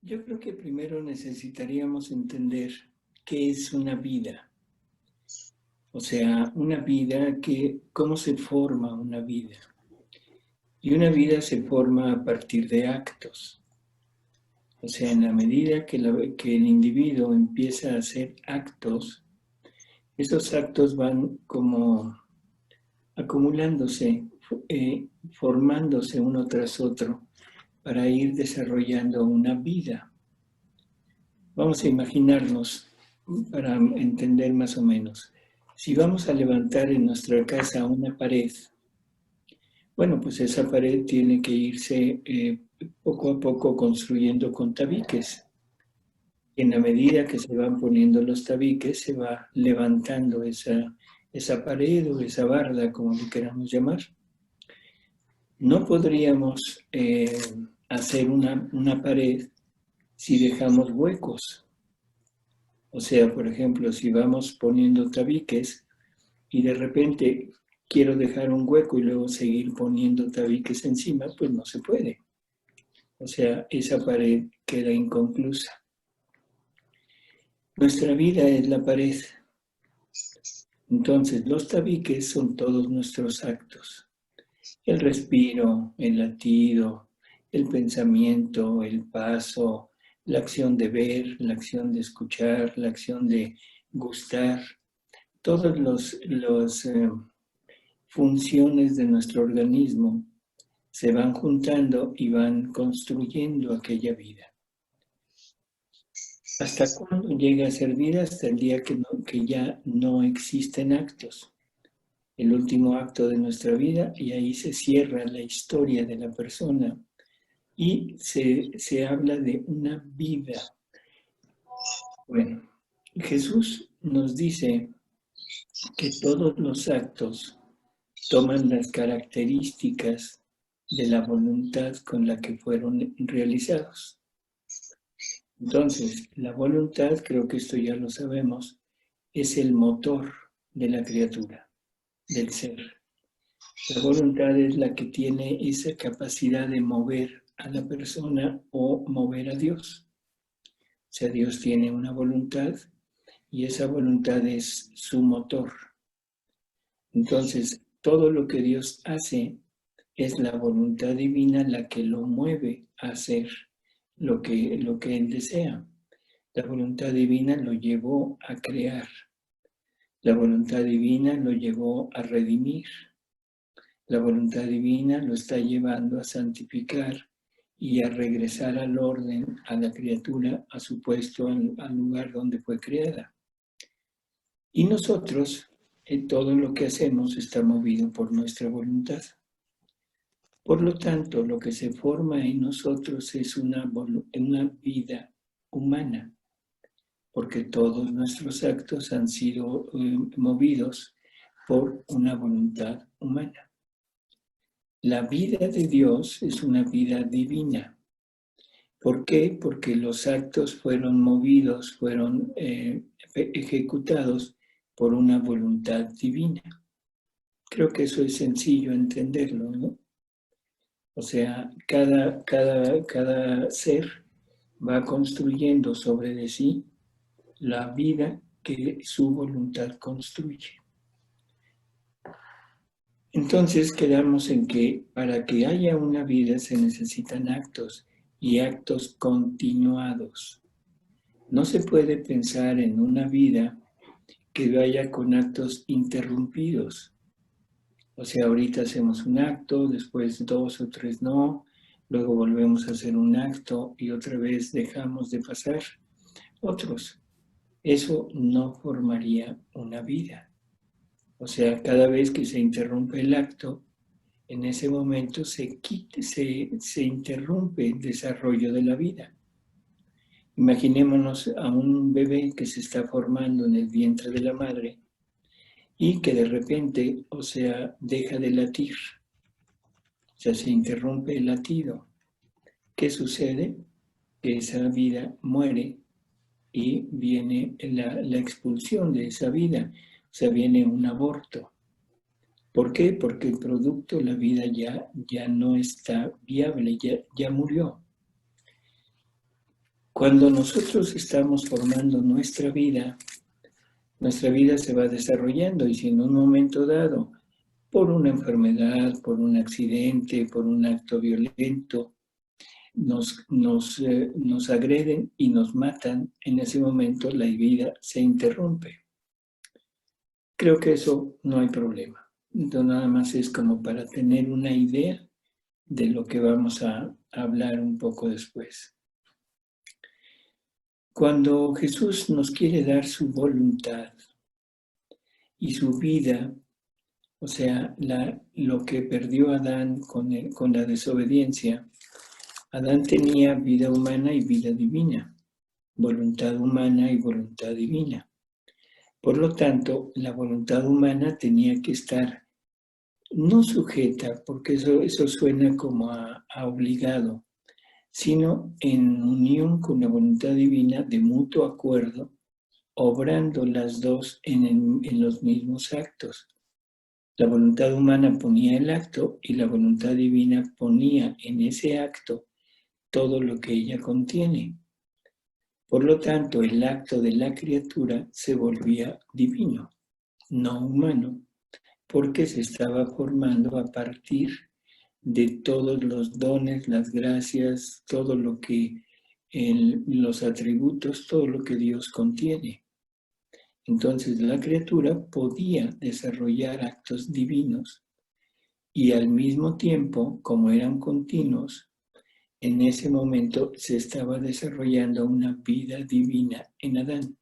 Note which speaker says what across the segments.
Speaker 1: Yo creo que primero necesitaríamos entender qué es una vida. O sea, una vida, cómo se forma una vida. Y una vida se forma a partir de actos. O sea, en la medida que el individuo empieza a hacer actos, esos actos van como acumulándose, formándose uno tras otro para ir desarrollando una vida. Vamos a imaginarnos, para entender más o menos, si vamos a levantar en nuestra casa una pared, bueno, pues esa pared tiene que irse poco a poco construyendo con tabiques. En la medida que se van poniendo los tabiques, se va levantando esa pared o esa barda, como le queramos llamar. No podríamos hacer una pared si dejamos huecos. O sea, por ejemplo, si vamos poniendo tabiques y de repente quiero dejar un hueco y luego seguir poniendo tabiques encima, pues no se puede. O sea, esa pared queda inconclusa. Nuestra vida es la pared. Entonces, los tabiques son todos nuestros actos. El respiro, el latido, el pensamiento, el paso, la acción de ver, la acción de escuchar, la acción de gustar, todas las funciones de nuestro organismo se van juntando y van construyendo aquella vida. ¿Hasta cuándo llega a ser vida? Hasta el día que ya no existen actos. El último acto de nuestra vida, y ahí se cierra la historia de la persona y se habla de una vida. Bueno, Jesús nos dice que todos los actos toman las características de la voluntad con la que fueron realizados. Entonces, la voluntad, creo que esto ya lo sabemos, es el motor de la criatura, del ser. La voluntad es la que tiene esa capacidad de mover a la persona o mover a Dios. O sea, Dios tiene una voluntad y esa voluntad es su motor. Entonces, todo lo que Dios hace es la voluntad divina la que lo mueve a hacer lo que Él desea. La voluntad divina lo llevó a crear. La voluntad divina lo llevó a redimir. La voluntad divina lo está llevando a santificar y a regresar al orden, a la criatura, a su puesto, al lugar donde fue creada. Y nosotros, todo lo que hacemos está movido por nuestra voluntad. Por lo tanto, lo que se forma en nosotros es una vida humana, porque todos nuestros actos han sido movidos por una voluntad humana. La vida de Dios es una vida divina. ¿Por qué? Porque los actos fueron movidos, fueron ejecutados por una voluntad divina. Creo que eso es sencillo entenderlo, ¿no? O sea, cada ser va construyendo sobre de sí la vida que su voluntad construye. Entonces quedamos en que para que haya una vida se necesitan actos y actos continuados. No se puede pensar en una vida que vaya con actos interrumpidos. O sea, ahorita hacemos un acto, después 2 o 3 no, luego volvemos a hacer un acto y otra vez dejamos de pasar otros. Eso no formaría una vida. O sea, cada vez que se interrumpe el acto, en ese momento se interrumpe el desarrollo de la vida. Imaginémonos a un bebé que se está formando en el vientre de la madre y que de repente, o sea, deja de latir. O sea, se interrumpe el latido. ¿Qué sucede? Que esa vida muere y viene la expulsión de esa vida. O sea, viene un aborto. ¿Por qué? Porque el producto, la vida ya no está viable, ya murió. Cuando nosotros estamos formando nuestra vida se va desarrollando, y si en un momento dado, por una enfermedad, por un accidente, por un acto violento, nos agreden y nos matan, en ese momento la vida se interrumpe. Creo que eso no hay problema. Entonces nada más es como para tener una idea de lo que vamos a hablar un poco después. Cuando Jesús nos quiere dar su voluntad y su vida, o sea, lo que perdió Adán con la desobediencia, Adán tenía vida humana y vida divina, voluntad humana y voluntad divina. Por lo tanto, la voluntad humana tenía que estar no sujeta, porque eso suena como a obligado, sino en unión con la voluntad divina de mutuo acuerdo, obrando las dos en los mismos actos. La voluntad humana ponía el acto y la voluntad divina ponía en ese acto todo lo que ella contiene. Por lo tanto, el acto de la criatura se volvía divino, no humano, porque se estaba formando a partir de todos los dones, las gracias, todo lo que los atributos, todo lo que Dios contiene. Entonces la criatura podía desarrollar actos divinos y al mismo tiempo, como eran continuos, en ese momento se estaba desarrollando una vida divina en Adán.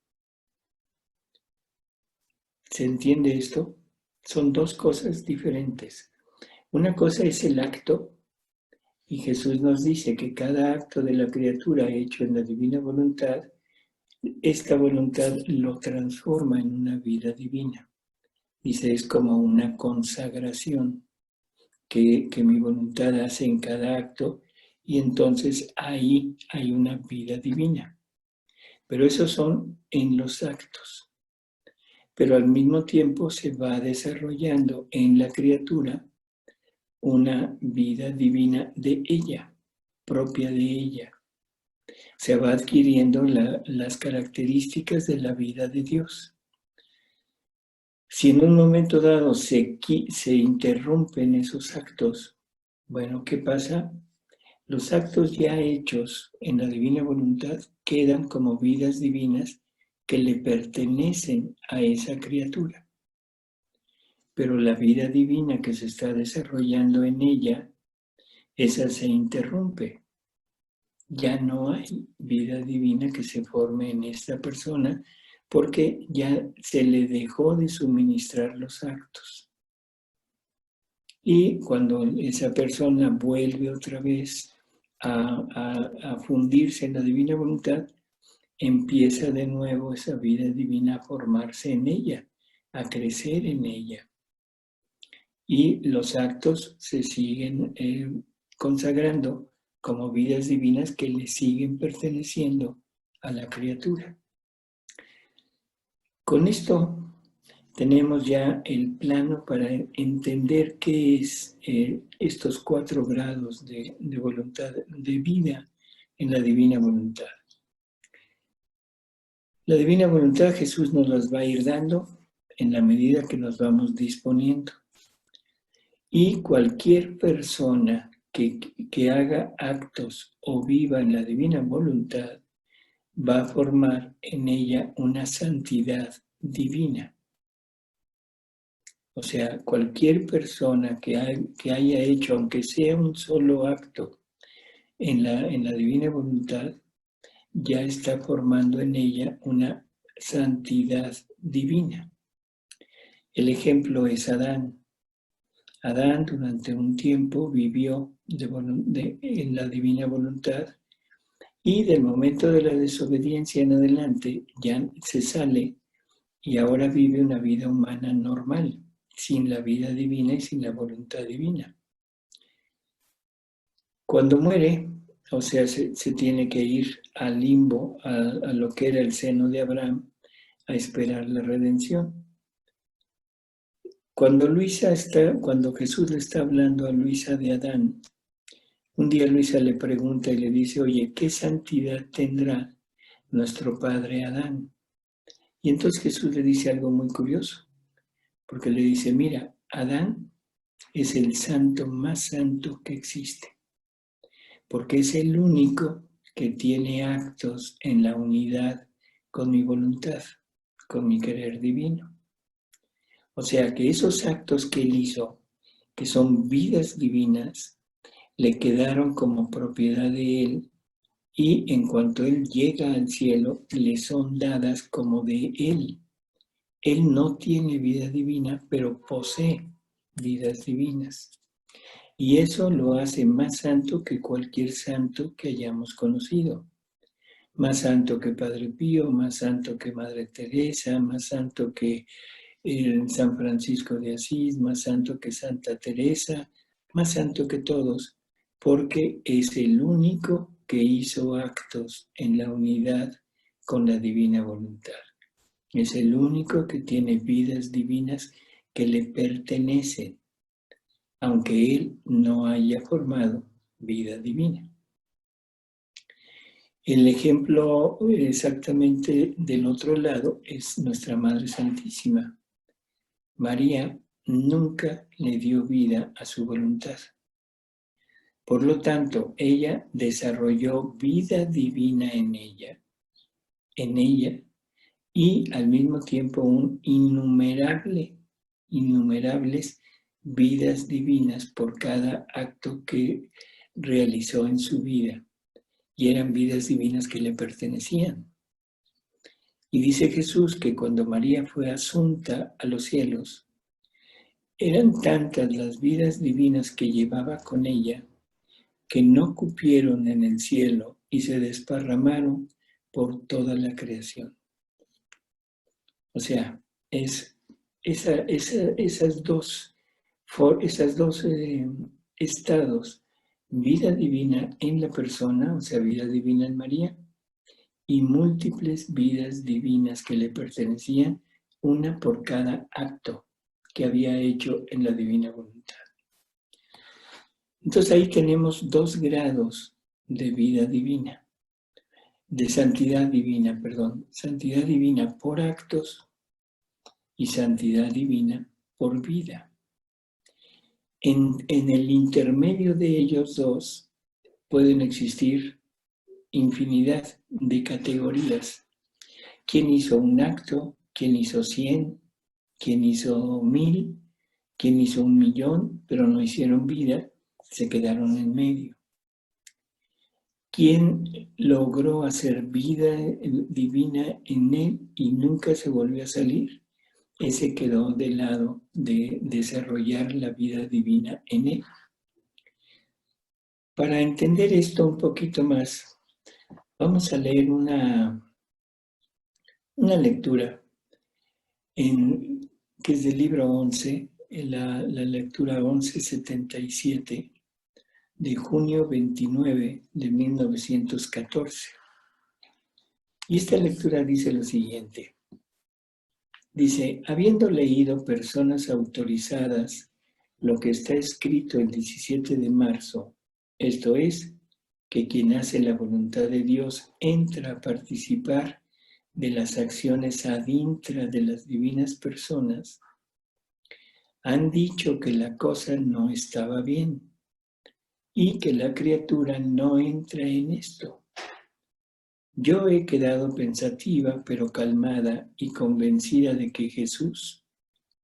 Speaker 1: ¿Se entiende esto? Son dos cosas diferentes. Una cosa es el acto, y Jesús nos dice que cada acto de la criatura hecho en la divina voluntad, esta voluntad lo transforma en una vida divina. Dice, es como una consagración que mi voluntad hace en cada acto, y entonces ahí hay una vida divina. Pero esos son en los actos. Pero al mismo tiempo se va desarrollando en la criatura una vida divina de ella, propia de ella. Se va adquiriendo las características de la vida de Dios. Si en un momento dado se interrumpen esos actos, bueno, ¿qué pasa? Los actos ya hechos en la divina voluntad quedan como vidas divinas que le pertenecen a esa criatura. Pero la vida divina que se está desarrollando en ella, esa se interrumpe. Ya no hay vida divina que se forme en esta persona porque ya se le dejó de suministrar los actos. Y cuando esa persona vuelve otra vez a fundirse en la divina voluntad, empieza de nuevo esa vida divina a formarse en ella, a crecer en ella. Y los actos se siguen consagrando como vidas divinas que le siguen perteneciendo a la criatura. Con esto tenemos ya el plano para entender qué es estos 4 grados de voluntad, de vida en la divina voluntad. La divina voluntad Jesús nos las va a ir dando en la medida que nos vamos disponiendo. Y cualquier persona que haga actos o viva en la divina voluntad va a formar en ella una santidad divina. O sea, cualquier persona que haya hecho, aunque sea un solo acto en la divina voluntad, ya está formando en ella una santidad divina. El ejemplo es Adán. Adán durante un tiempo vivió en la divina voluntad y del momento de la desobediencia en adelante ya se sale y ahora vive una vida humana normal, sin la vida divina y sin la voluntad divina. Cuando muere, o sea, se tiene que ir al limbo, a lo que era el seno de Abraham, a esperar la redención. Cuando Jesús le está hablando a Luisa de Adán, Un día Luisa le pregunta y le dice, oye, ¿qué santidad tendrá nuestro padre Adán? Y entonces Jesús le dice algo muy curioso, porque le dice, mira, Adán es el santo más santo que existe, porque es el único que tiene actos en la unidad con mi voluntad, con mi querer divino. O sea que esos actos que él hizo, que son vidas divinas, le quedaron como propiedad de él y en cuanto él llega al cielo, le son dadas como de él. Él no tiene vida divina, pero posee vidas divinas. Y eso lo hace más santo que cualquier santo que hayamos conocido. Más santo que Padre Pío, más santo que Madre Teresa, más santo que San Francisco de Asís, más santo que Santa Teresa, más santo que todos, porque es el único que hizo actos en la unidad con la divina voluntad. Es el único que tiene vidas divinas que le pertenecen, aunque él no haya formado vida divina. El ejemplo exactamente del otro lado es nuestra Madre Santísima. María nunca le dio vida a su voluntad. Por lo tanto, ella desarrolló vida divina en ella, y al mismo tiempo innumerables vidas divinas por cada acto que realizó en su vida. Y eran vidas divinas que le pertenecían. Y dice Jesús que cuando María fue asunta a los cielos, eran tantas las vidas divinas que llevaba con ella que no cupieron en el cielo y se desparramaron por toda la creación. O sea, esas dos estados, vida divina en la persona, o sea, vida divina en María, y múltiples vidas divinas que le pertenecían, una por cada acto que había hecho en la divina voluntad. Entonces ahí tenemos 2 grados de vida divina, de santidad divina, santidad divina por actos y santidad divina por vida. En el intermedio de ellos dos pueden existir infinidad de categorías. ¿Quién hizo un acto? ¿Quién hizo 100? ¿Quién hizo 1000? ¿Quién hizo 1,000,000? Pero no hicieron vida, se quedaron en medio. ¿Quién logró hacer vida divina en él y nunca se volvió a salir? Ese quedó del lado de desarrollar la vida divina en él. Para entender esto un poquito más, vamos a leer una lectura que es del libro 11, la lectura 1177 de junio 29 de 1914. Y esta lectura dice lo siguiente. Dice, habiendo leído personas autorizadas lo que está escrito el 17 de marzo, esto es, que quien hace la voluntad de Dios entra a participar de las acciones ad intra de las divinas personas, han dicho que la cosa no estaba bien y que la criatura no entra en esto. Yo he quedado pensativa, pero calmada y convencida de que Jesús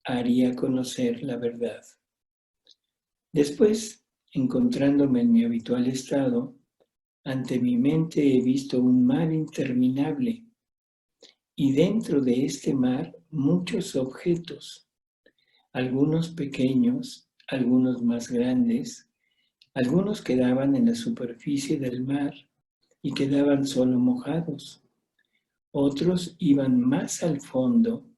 Speaker 1: haría conocer la verdad. Después, encontrándome en mi habitual estado, ante mi mente he visto un mar interminable y dentro de este mar muchos objetos, algunos pequeños, algunos más grandes, algunos quedaban en la superficie del mar y quedaban solo mojados. Otros iban más al fondo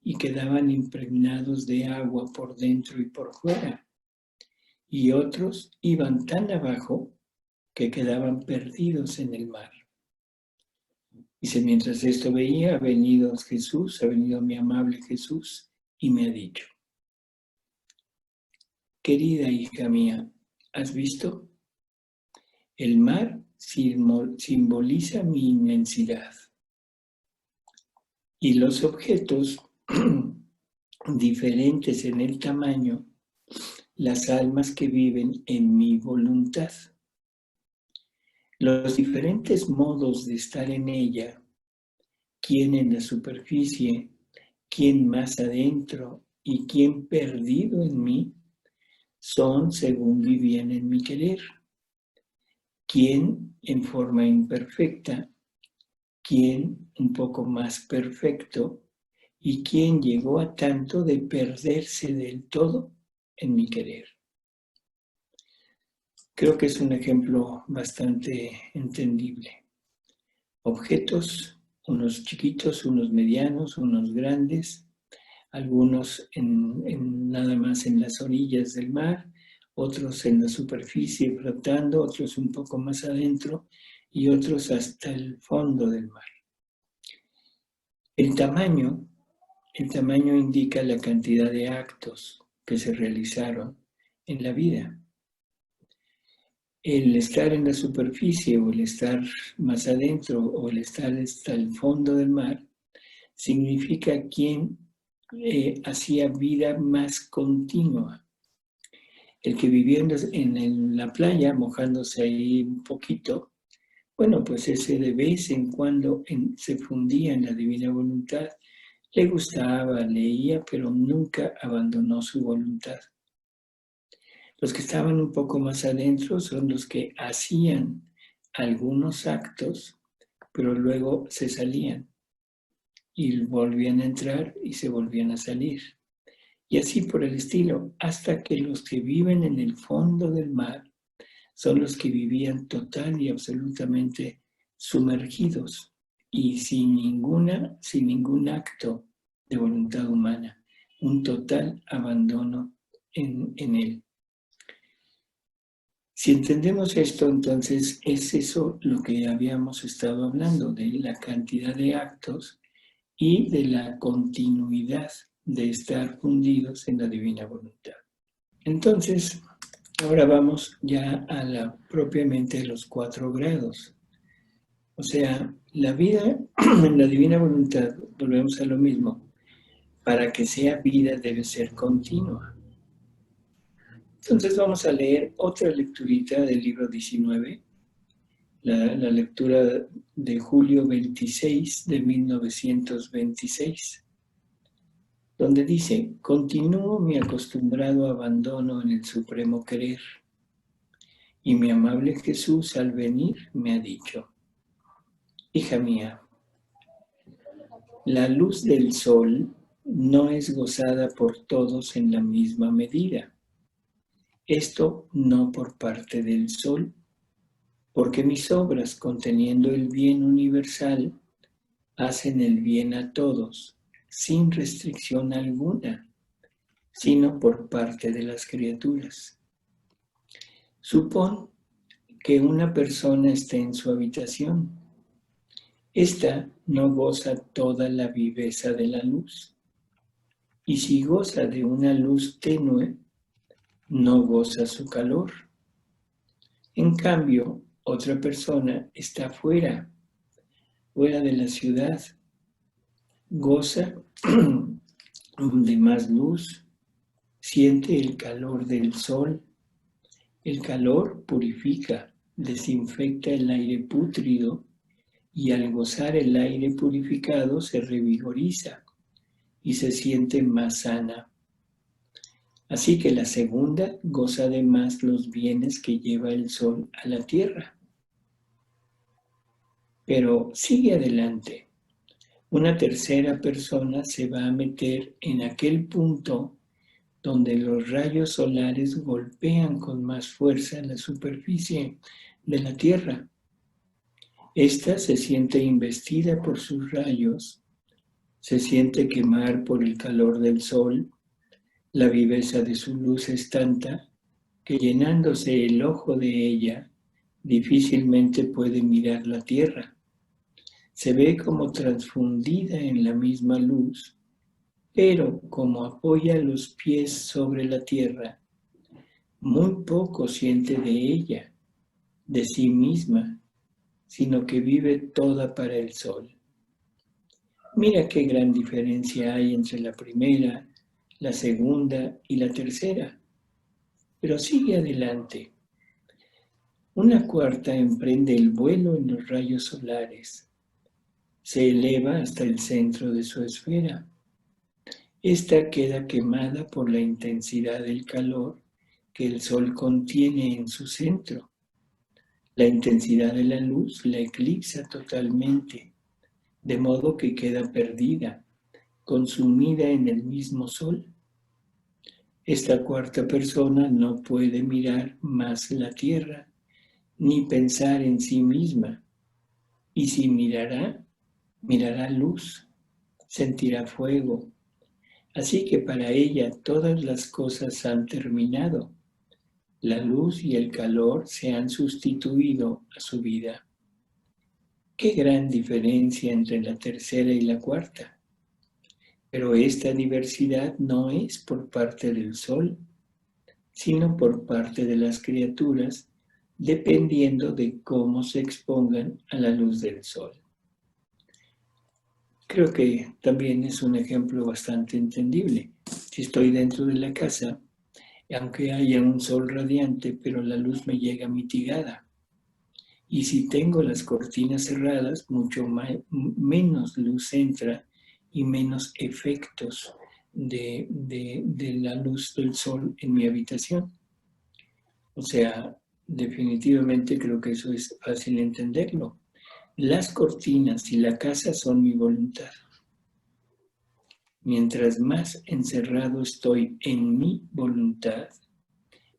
Speaker 1: y quedaban impregnados de agua por dentro y por fuera. Y otros iban tan abajo que quedaban perdidos en el mar. Dice, mientras esto veía, ha venido Jesús, ha venido mi amable Jesús y me ha dicho, querida hija mía, ¿has visto? El mar simboliza mi inmensidad. Y los objetos diferentes en el tamaño, las almas que viven en mi voluntad. Los diferentes modos de estar en ella, quién en la superficie, quién más adentro y quién perdido en mí, son según vivían en mi querer. Quién en forma imperfecta, quién un poco más perfecto y quién llegó a tanto de perderse del todo en mi querer. Creo que es un ejemplo bastante entendible. Objetos, unos chiquitos, unos medianos, unos grandes, algunos nada más en las orillas del mar, otros en la superficie flotando, otros un poco más adentro y otros hasta el fondo del mar. El tamaño indica la cantidad de actos que se realizaron en la vida. El estar en la superficie o el estar más adentro o el estar hasta el fondo del mar significa quién hacía vida más continua. El que vivía en la playa mojándose ahí un poquito, bueno, pues ese de vez en cuando se fundía en la divina voluntad, le gustaba, leía, pero nunca abandonó su voluntad. Los que estaban un poco más adentro son los que hacían algunos actos, pero luego se salían y volvían a entrar y se volvían a salir. Y así por el estilo, hasta que los que viven en el fondo del mar son los que vivían total y absolutamente sumergidos y sin ningún acto de voluntad humana, un total abandono en él. Si entendemos esto, entonces es eso lo que habíamos estado hablando, de la cantidad de actos y de la continuidad de estar fundidos en la divina voluntad. Entonces, ahora vamos ya a propiamente los 4 grados. O sea, la vida en la divina voluntad, volvemos a lo mismo, para que sea vida debe ser continua. Entonces vamos a leer otra lecturita del libro 19, la lectura de julio 26 de 1926, donde dice: continúo mi acostumbrado abandono en el supremo querer, y mi amable Jesús al venir me ha dicho: hija mía, la luz del sol no es gozada por todos en la misma medida. Esto no por parte del sol, porque mis obras, conteniendo el bien universal, hacen el bien a todos, sin restricción alguna, sino por parte de las criaturas. Supón que una persona esté en su habitación. Esta no goza toda la viveza de la luz, y si goza de una luz tenue, no goza su calor. En cambio, otra persona está fuera de la ciudad, goza de más luz, siente el calor del sol. El calor purifica, desinfecta el aire pútrido y al gozar el aire purificado se revigoriza y se siente más sana. Así que la segunda goza de más los bienes que lleva el sol a la tierra. Pero sigue adelante. Una tercera persona se va a meter en aquel punto donde los rayos solares golpean con más fuerza la superficie de la tierra. Esta se siente investida por sus rayos, se siente quemar por el calor del sol. La viveza de su luz es tanta que llenándose el ojo de ella, difícilmente puede mirar la tierra. Se ve como transfundida en la misma luz, pero como apoya los pies sobre la tierra, muy poco siente de ella, de sí misma, sino que vive toda para el sol. Mira qué gran diferencia hay entre la primera, la segunda y la tercera. Pero sigue adelante. Una cuarta emprende el vuelo en los rayos solares. Se eleva hasta el centro de su esfera. Esta queda quemada por la intensidad del calor que el sol contiene en su centro. La intensidad de la luz la eclipsa totalmente, de modo que queda perdida, consumida en el mismo sol. Esta cuarta persona no puede mirar más la tierra, ni pensar en sí misma, y si mirará, mirará luz, sentirá fuego. Así que para ella todas las cosas han terminado. La luz y el calor se han sustituido a su vida. Qué gran diferencia entre la tercera y la cuarta. Pero esta diversidad no es por parte del sol, sino por parte de las criaturas, dependiendo de cómo se expongan a la luz del sol. Creo que también es un ejemplo bastante entendible. Si estoy dentro de la casa, aunque haya un sol radiante, pero la luz me llega mitigada. Y si tengo las cortinas cerradas, mucho menos luz entra y menos efectos de la luz del sol en mi habitación. O sea, definitivamente creo que eso es fácil entenderlo. Las cortinas y la casa son mi voluntad. Mientras más encerrado estoy en mi voluntad,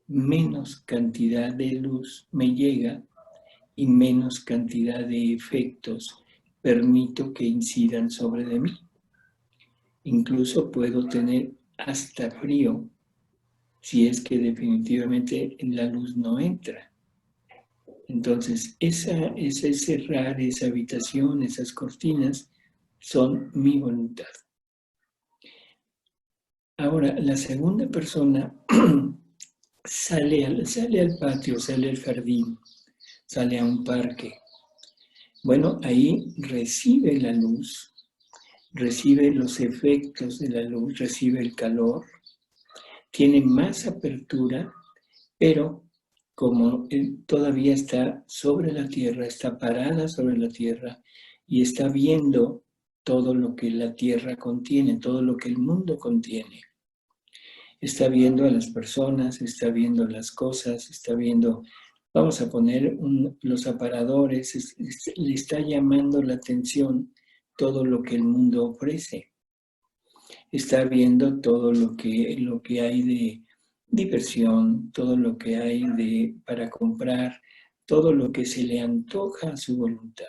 Speaker 1: menos cantidad de luz me llega y menos cantidad de efectos permito que incidan sobre de mí. Incluso puedo tener hasta frío si es que definitivamente la luz no entra. Entonces, ese cerrar esa habitación, esas cortinas, son mi voluntad. Ahora, la segunda persona sale al patio, sale al jardín, sale a un parque. Bueno, ahí recibe la luz, recibe los efectos de la luz, recibe el calor, tiene más apertura, pero como todavía está sobre la tierra, está parada sobre la tierra y está viendo todo lo que la tierra contiene, todo lo que el mundo contiene. Está viendo a las personas, está viendo las cosas, está viendo, vamos a poner los aparadores, le está llamando la atención todo lo que el mundo ofrece. Está viendo todo lo que hay de diversión, todo lo que hay para comprar, todo lo que se le antoja a su voluntad,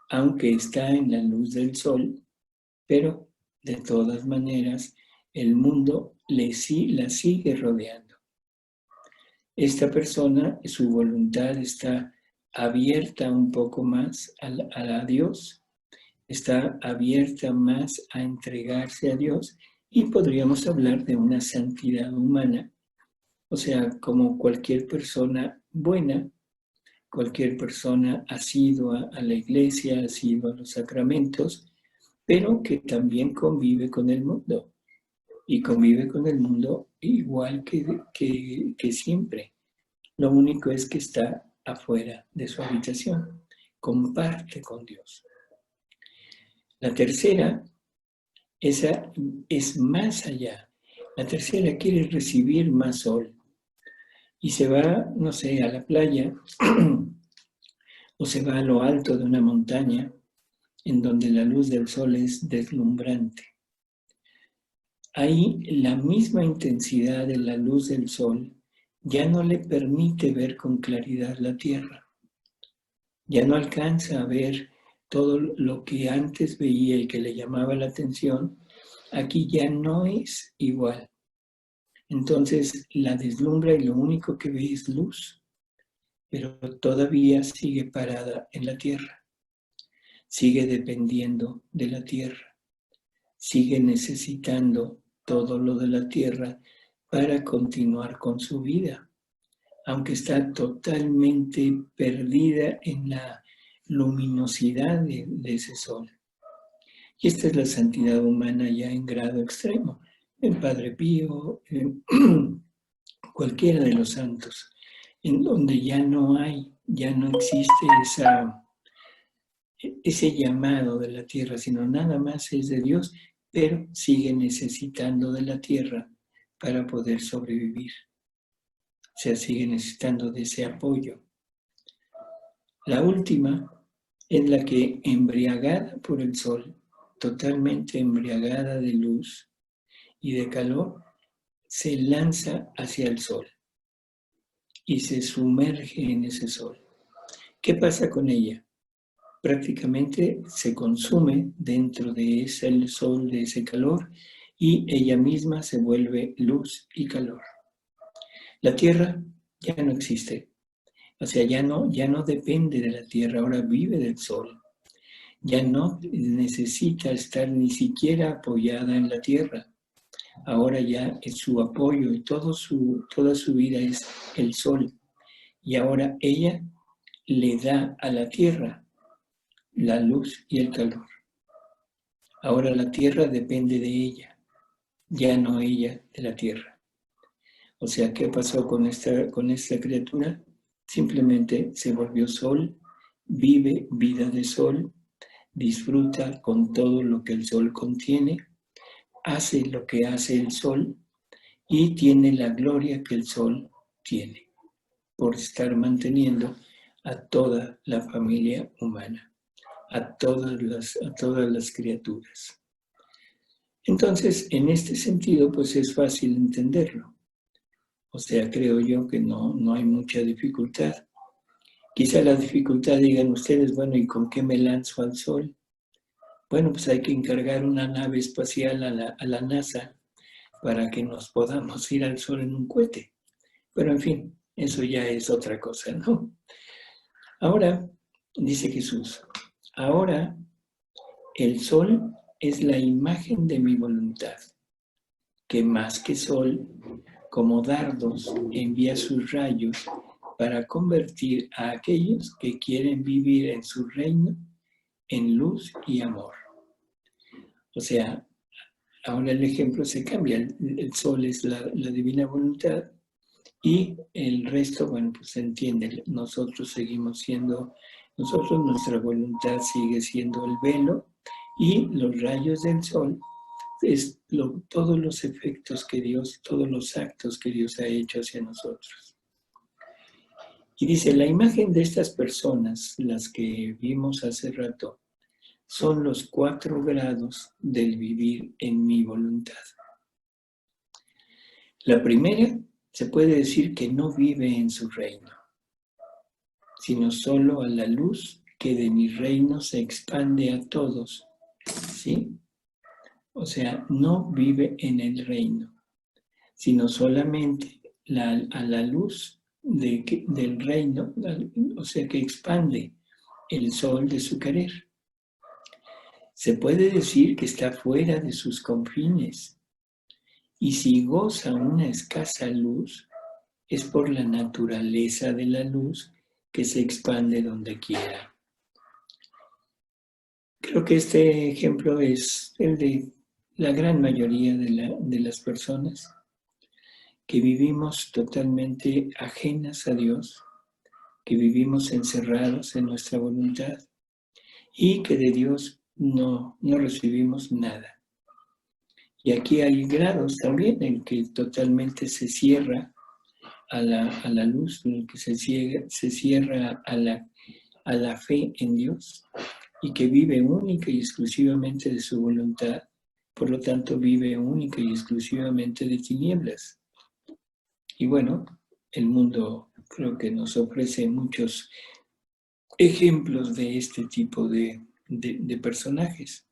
Speaker 1: aunque está en la luz del sol, pero de todas maneras el mundo la sigue rodeando. Esta persona, su voluntad está abierta un poco más a Dios, está abierta más a entregarse a Dios y podríamos hablar de una santidad humana, o sea, como cualquier persona buena, cualquier persona asidua a la iglesia, asidua a los sacramentos, pero que también convive con el mundo y convive con el mundo igual que siempre. Lo único es que está afuera de su habitación, comparte con Dios. La tercera, esa es más allá. La tercera quiere recibir más sol y se va, no sé, a la playa o se va a lo alto de una montaña en donde la luz del sol es deslumbrante. Ahí la misma intensidad de la luz del sol ya no le permite ver con claridad la tierra. Ya no alcanza a ver todo lo que antes veía y que le llamaba la atención, aquí ya no es igual. Entonces la deslumbra y lo único que ve es luz, pero todavía sigue parada en la tierra, sigue dependiendo de la tierra, sigue necesitando todo lo de la tierra para continuar con su vida. aunque está totalmente perdida en la luminosidad de ese sol. Y esta es la santidad humana ya en grado extremo. El Padre Pío, cualquiera de los santos, en donde ya no existe ese llamado de la tierra, sino nada más es de Dios, pero sigue necesitando de la tierra para poder sobrevivir. O sea, sigue necesitando de ese apoyo. La última es la que, embriagada por el sol, totalmente embriagada de luz y de calor, se lanza hacia el sol y se sumerge en ese sol. ¿Qué pasa con ella? Prácticamente se consume dentro de ese sol, de ese calor, y ella misma se vuelve luz y calor. La tierra ya no existe, o sea, ya no depende de la tierra, ahora vive del sol. Ya no necesita estar ni siquiera apoyada en la tierra. Ahora ya es su apoyo y toda su vida es el sol. Y ahora ella le da a la tierra la luz y el calor. Ahora la tierra depende de ella, ya no ella de la tierra. O sea, ¿qué pasó con esta criatura? Simplemente se volvió sol, vive vida de sol, disfruta con todo lo que el sol contiene, hace lo que hace el sol y tiene la gloria que el sol tiene por estar manteniendo a toda la familia humana, a todas las criaturas. Entonces, en este sentido, pues es fácil entenderlo. O sea, creo yo que no hay mucha dificultad. Quizá la dificultad, digan ustedes, bueno, ¿y con qué me lanzo al sol? Bueno, pues hay que encargar una nave espacial a la NASA para que nos podamos ir al sol en un cohete. Pero en fin, eso ya es otra cosa, ¿no? Ahora, dice Jesús, ahora el sol es la imagen de mi voluntad, que más que sol, como dardos, envía sus rayos para convertir a aquellos que quieren vivir en su reino en luz y amor. O sea, ahora el ejemplo se cambia. El sol es la divina voluntad y el resto, bueno, pues se entiende. Nosotros, nuestra voluntad sigue siendo el velo y los rayos del sol es todos los efectos que Dios, todos los actos que Dios ha hecho hacia nosotros. Y dice, la imagen de estas personas, las que vimos hace rato, son los 4 grados del vivir en mi voluntad. La primera, se puede decir que no vive en su reino, sino solo a la luz que de mi reino se expande a todos, ¿sí? O sea, no vive en el reino, sino solamente a la luz del reino, o sea, que expande el sol de su querer. Se puede decir que está fuera de sus confines, y si goza una escasa luz, es por la naturaleza de la luz que se expande donde quiera. Creo que este ejemplo es el de la gran mayoría de las personas que vivimos totalmente ajenas a Dios, que vivimos encerrados en nuestra voluntad y que de Dios no recibimos nada. Y aquí hay grados también en que totalmente se cierra a la luz, en el que se cierra a la fe en Dios y que vive única y exclusivamente de su voluntad, por lo tanto vive única y exclusivamente de tinieblas. Y bueno, el mundo creo que nos ofrece muchos ejemplos de este tipo de personajes.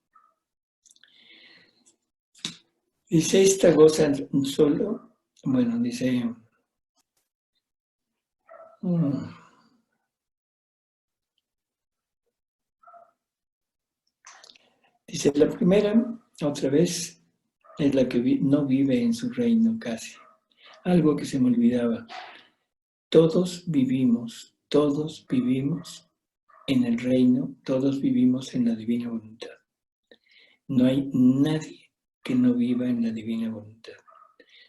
Speaker 1: Dice, esta goza solo, bueno, dice, dice, la primera, otra vez, es la que no vive en su reino casi. Algo que se me olvidaba. todos vivimos en el reino, todos vivimos en la divina voluntad. No hay nadie que no viva en la divina voluntad,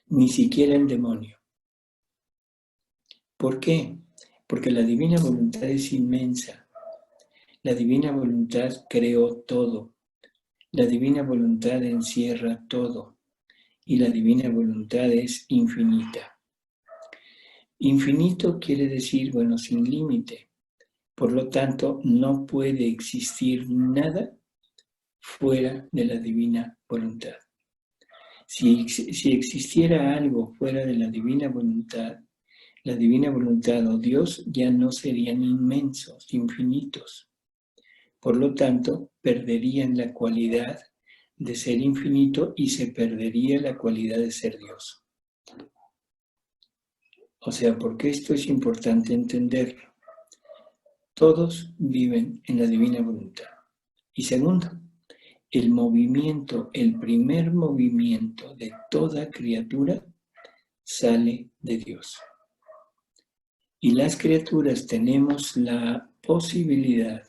Speaker 1: ni siquiera el demonio. ¿Por qué? Porque la divina voluntad es inmensa. La divina voluntad creó todo. La divina voluntad encierra todo. Y la divina voluntad es infinita. Infinito quiere decir, bueno, sin límite. Por lo tanto, no puede existir nada fuera de la divina voluntad. Si existiera algo fuera de la divina voluntad o Dios ya no serían inmensos, infinitos. Por lo tanto, perderían la cualidad de ser infinito y se perdería la cualidad de ser Dios. O sea, porque esto es importante entenderlo. Todos viven en la divina voluntad. Y segundo, el primer movimiento de toda criatura sale de Dios. Y las criaturas tenemos la posibilidad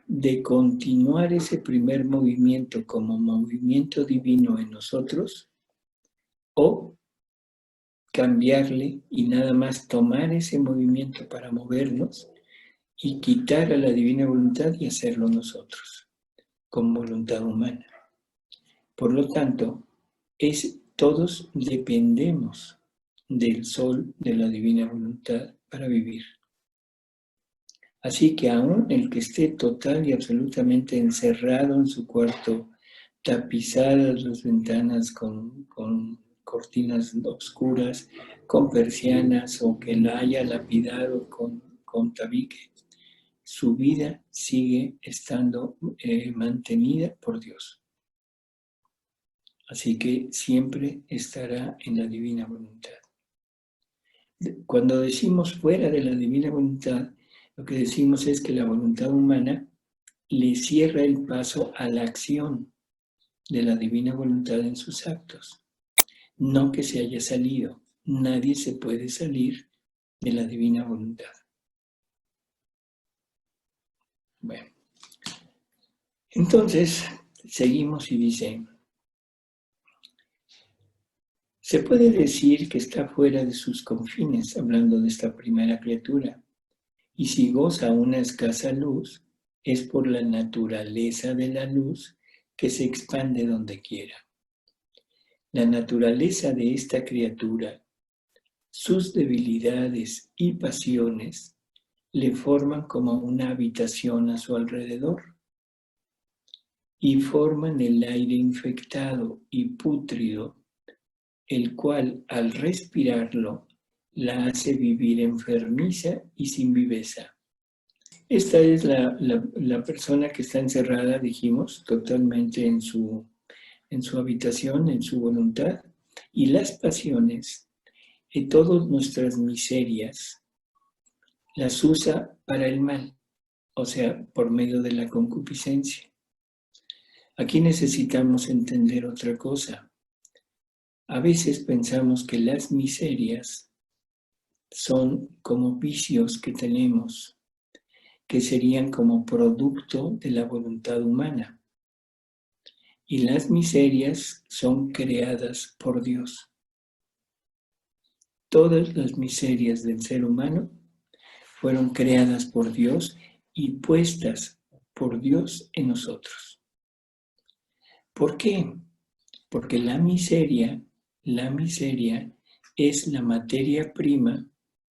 Speaker 1: de continuar ese primer movimiento como movimiento divino en nosotros o cambiarle y nada más tomar ese movimiento para movernos y quitar a la divina voluntad y hacerlo nosotros con voluntad humana. Por lo tanto, todos dependemos del sol de la divina voluntad para vivir. Así que aún el que esté total y absolutamente encerrado en su cuarto, tapizadas las ventanas con cortinas oscuras, con persianas o que la haya lapidado con tabique, su vida sigue estando mantenida por Dios. Así que siempre estará en la divina voluntad. Cuando decimos fuera de la divina voluntad, lo que decimos es que la voluntad humana le cierra el paso a la acción de la divina voluntad en sus actos. No que se haya salido. Nadie se puede salir de la divina voluntad. Bueno, entonces seguimos y dice, se puede decir que está fuera de sus confines, hablando de esta primera criatura. Y si goza una escasa luz, es por la naturaleza de la luz que se expande donde quiera. La naturaleza de esta criatura, sus debilidades y pasiones, le forman como una habitación a su alrededor y forman el aire infectado y pútrido, el cual al respirarlo la hace vivir enfermiza y sin viveza. Esta es la persona que está encerrada, dijimos, totalmente en su habitación, en su voluntad, y las pasiones, y todas nuestras miserias, las usa para el mal, o sea, por medio de la concupiscencia. Aquí necesitamos entender otra cosa. A veces pensamos que las miserias son como vicios que tenemos, que serían como producto de la voluntad humana. Y las miserias son creadas por Dios. Todas las miserias del ser humano fueron creadas por Dios y puestas por Dios en nosotros. ¿Por qué? Porque la miseria es la materia prima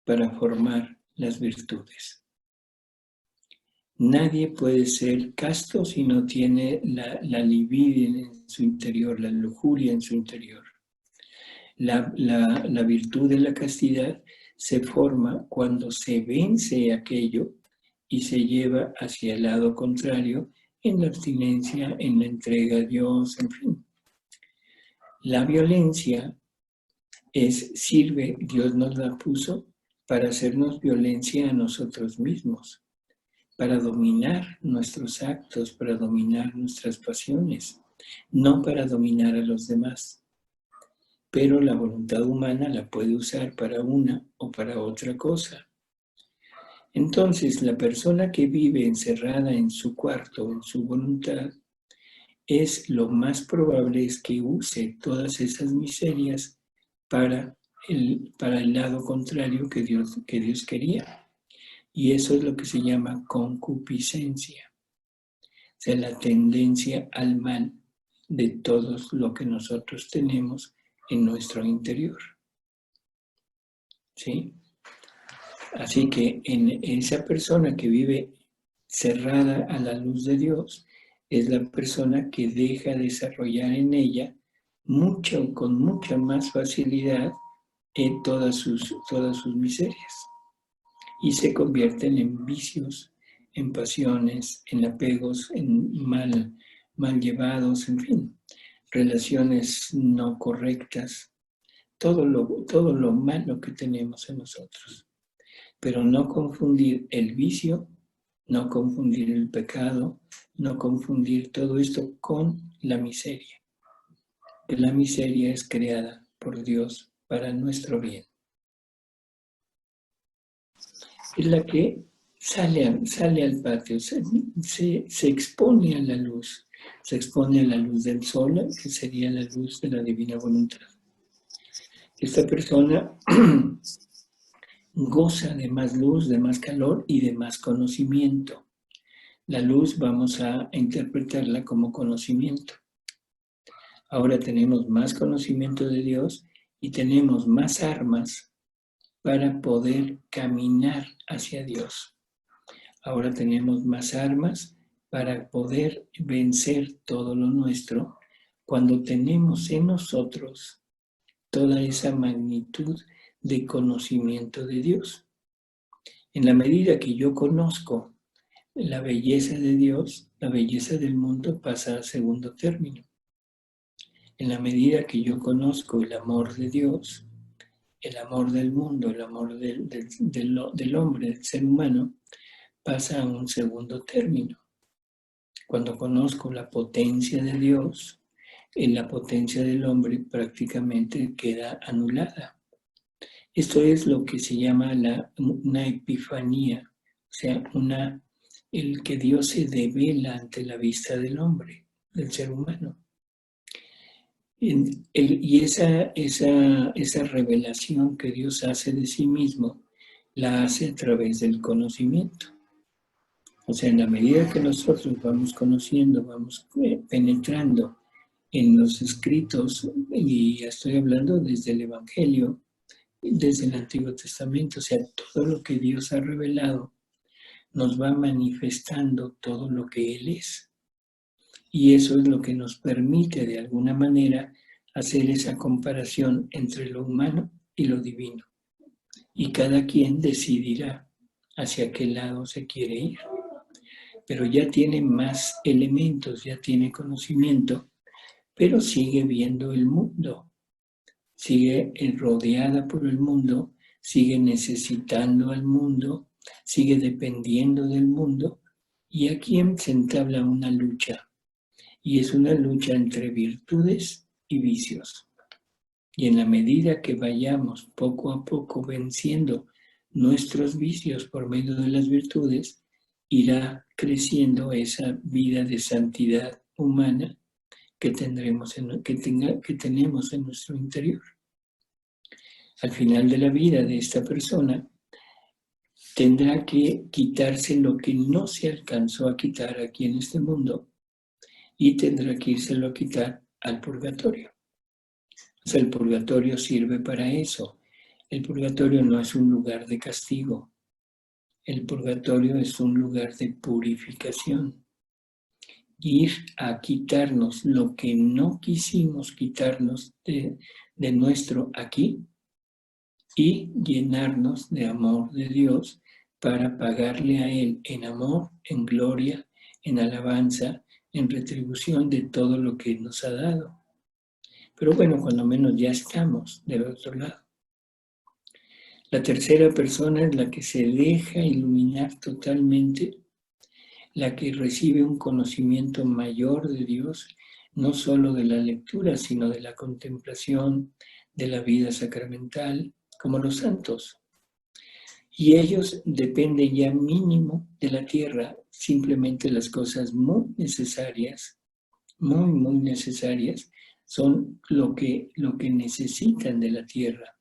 Speaker 1: para formar las virtudes. Nadie puede ser casto si no tiene la libido en su interior, la lujuria en su interior. La virtud de la castidad se forma cuando se vence aquello y se lleva hacia el lado contrario en la abstinencia, en la entrega a Dios, en fin. La violencia sirve, Dios nos la puso para hacernos violencia a nosotros mismos, para dominar nuestros actos, para dominar nuestras pasiones, no para dominar a los demás. pero la voluntad humana la puede usar para una o para otra cosa. Entonces, la persona que vive encerrada en su cuarto, en su voluntad, lo más probable es que use todas esas miserias para el lado contrario que Dios quería. Y eso es lo que se llama concupiscencia, o sea, la tendencia al mal de todo lo que nosotros tenemos en nuestro interior. ¿Sí? Así que en esa persona que vive cerrada a la luz de Dios, es la persona que deja desarrollar en ella con mucha más facilidad todas sus miserias y se convierten en vicios, en pasiones, en apegos, en mal llevados, en fin, relaciones no correctas, todo lo malo que tenemos en nosotros. Pero no confundir el vicio, no confundir el pecado, no confundir todo esto con la miseria. Que la miseria es creada por Dios para nuestro bien. Es la que sale al patio, se expone a la luz, se expone a la luz del sol, que sería la luz de la divina voluntad. Esta persona goza de más luz, de más calor y de más conocimiento. La luz vamos a interpretarla como conocimiento. Ahora tenemos más conocimiento de Dios y tenemos más armas para poder caminar hacia Dios. Ahora tenemos más armas para poder vencer todo lo nuestro cuando tenemos en nosotros toda esa magnitud de conocimiento de Dios. En la medida que yo conozco la belleza de Dios, la belleza del mundo pasa a segundo término. En la medida que yo conozco el amor de Dios, el amor del mundo, el amor del hombre, del ser humano, pasa a un segundo término. Cuando conozco la potencia de Dios, la potencia del hombre prácticamente queda anulada. Esto es lo que se llama una epifanía, o sea, el que Dios se devela ante la vista del hombre, del ser humano. Y esa revelación que Dios hace de sí mismo, la hace a través del conocimiento. O sea, en la medida que nosotros vamos conociendo, vamos penetrando en los escritos, y ya estoy hablando desde el Evangelio, desde el Antiguo Testamento, o sea, todo lo que Dios ha revelado nos va manifestando todo lo que Él es. Y eso es lo que nos permite de alguna manera hacer esa comparación entre lo humano y lo divino. Y cada quien decidirá hacia qué lado se quiere ir. Pero ya tiene más elementos, ya tiene conocimiento, pero sigue viendo el mundo, sigue rodeada por el mundo, sigue necesitando al mundo, sigue dependiendo del mundo, y aquí se entabla una lucha, y es una lucha entre virtudes y vicios. Y en la medida que vayamos poco a poco venciendo nuestros vicios por medio de las virtudes, irá creciendo esa vida de santidad humana que tenemos en nuestro interior. Al final de la vida de esta persona, tendrá que quitarse lo que no se alcanzó a quitar aquí en este mundo y tendrá que írselo a quitar al purgatorio. O sea, el purgatorio sirve para eso. El purgatorio no es un lugar de castigo. El purgatorio es un lugar de purificación. Ir a quitarnos lo que no quisimos quitarnos de nuestro aquí y llenarnos de amor de Dios para pagarle a Él en amor, en gloria, en alabanza, en retribución de todo lo que nos ha dado. Pero bueno, cuando menos ya estamos del otro lado. La tercera persona es la que se deja iluminar totalmente, la que recibe un conocimiento mayor de Dios, no solo de la lectura, sino de la contemplación, de la vida sacramental, como los santos. Y ellos dependen ya mínimo de la tierra, simplemente las cosas muy necesarias, muy necesarias, son lo que necesitan de la tierra.